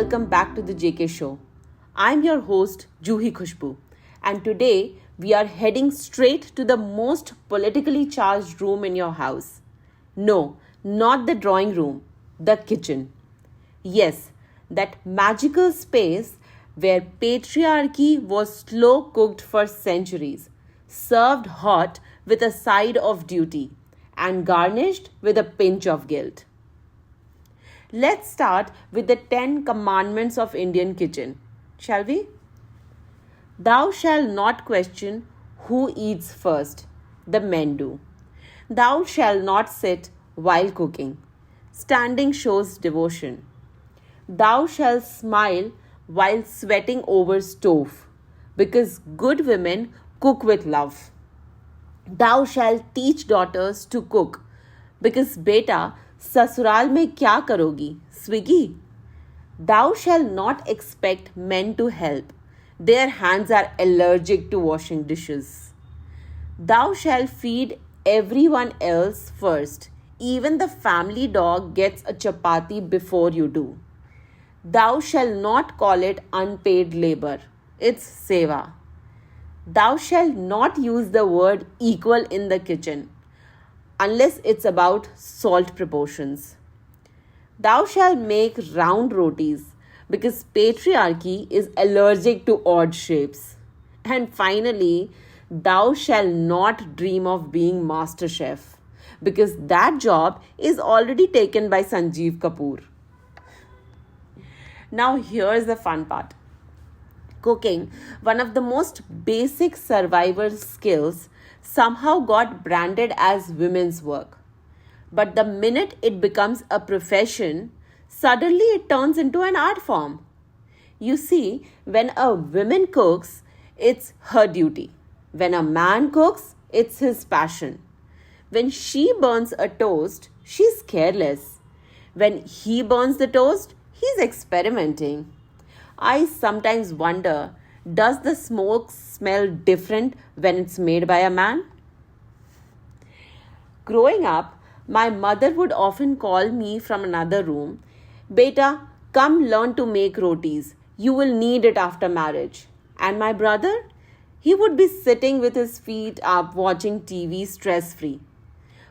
welcome back to the JK Show. I'm your host, Juhi Khushbu, and today we are heading straight to the most politically charged room in your house. No, not the drawing room, the kitchen. Yes, that magical space where patriarchy was slow cooked for centuries, served hot with a side of duty, and garnished with a pinch of guilt. Let's start with the 10 commandments of Indian kitchen, shall we? Thou shalt not question who eats first. The men do. Thou shalt not sit while cooking. Standing shows devotion. Thou shalt smile while sweating over stove, because good women cook with love. Thou shalt teach daughters to cook, because beta ससुराल में क्या करोगी Swiggy. Thou shalt not expect men to help. Their hands are allergic to washing dishes. Thou shalt feed everyone else first. Even the family dog gets a chapati before you do. Thou shalt not call it unpaid labor. It's seva. Thou shalt not use the word equal in the kitchen unless it's about salt proportions. Thou shalt make round rotis because patriarchy is allergic to odd shapes. And finally, thou shalt not dream of being master chef because that job is already taken by Sanjeev Kapoor. Now here's the fun part. Cooking, one of the most basic survival skills, somehow got branded as women's work. But the minute it becomes a profession, suddenly it turns into an art form. You see, when a woman cooks, it's her duty. When a man cooks, it's his passion. When she burns a toast, she's careless. When he burns the toast, he's experimenting. I sometimes wonder, does the smoke smell different when it's made by a man? Growing up, my mother would often call me from another room, Beta, come learn to make rotis. You will need it after marriage. And my brother? He would be sitting with his feet up watching TV stress free.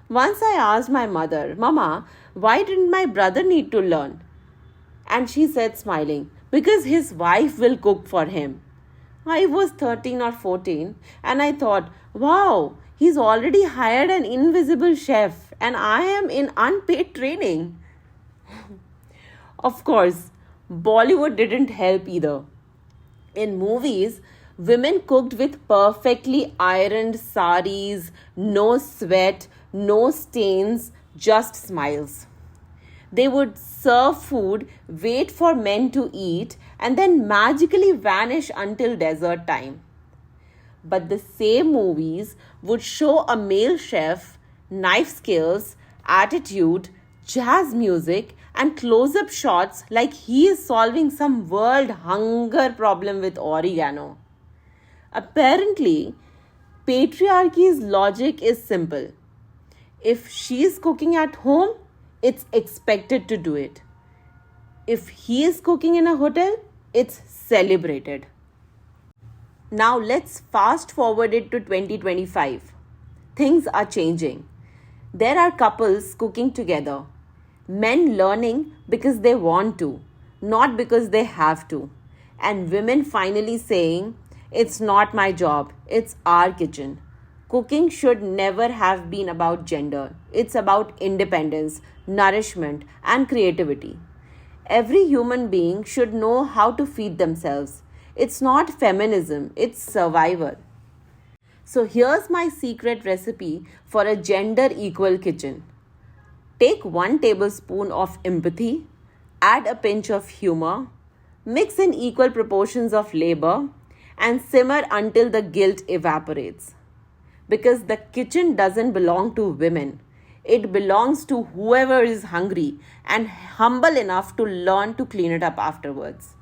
Once I asked my mother, Mama, why didn't my brother need to learn? And she said, smiling, because his wife will cook for him. I was 13 or 14 and I thought, wow, he's already hired an invisible chef and I am in unpaid training. Of course, Bollywood didn't help either. In movies, women cooked with perfectly ironed saris, no sweat, no stains, just smiles. They would serve food, wait for men to eat, and then magically vanish until dessert time. But the same movies would show a male chef, knife skills, attitude, jazz music, and close up shots like he is solving some world hunger problem with oregano. Apparently, patriarchy's logic is simple. If she is cooking at home, it's expected to do it. If he is cooking in a hotel, it's celebrated. Now let's fast forward it to 2025. Things are changing. There are couples cooking together. Men learning because they want to, not because they have to. And women finally saying, it's not my job, it's our kitchen. Cooking should never have been about gender. It's about independence, nourishment, and creativity. Every human being should know how to feed themselves. It's not feminism, it's survival. So here's my secret recipe for a gender equal kitchen. Take 1 tablespoon of empathy, add a pinch of humor, mix in equal proportions of labor, and simmer until the guilt evaporates. Because the kitchen doesn't belong to women. It belongs to whoever is hungry and humble enough to learn to clean it up afterwards.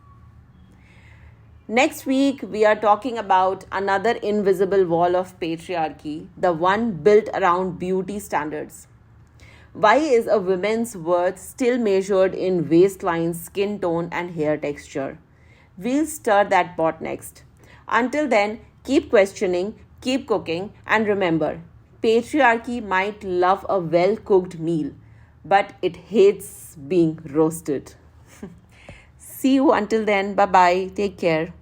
Next week, we are talking about another invisible wall of patriarchy, the one built around beauty standards. Why is a woman's worth still measured in waistline, skin tone, and hair texture? We'll stir that pot next. Until then, keep questioning, keep cooking, and remember, patriarchy might love a well cooked meal, but it hates being roasted. See you until then. Bye bye. Take care.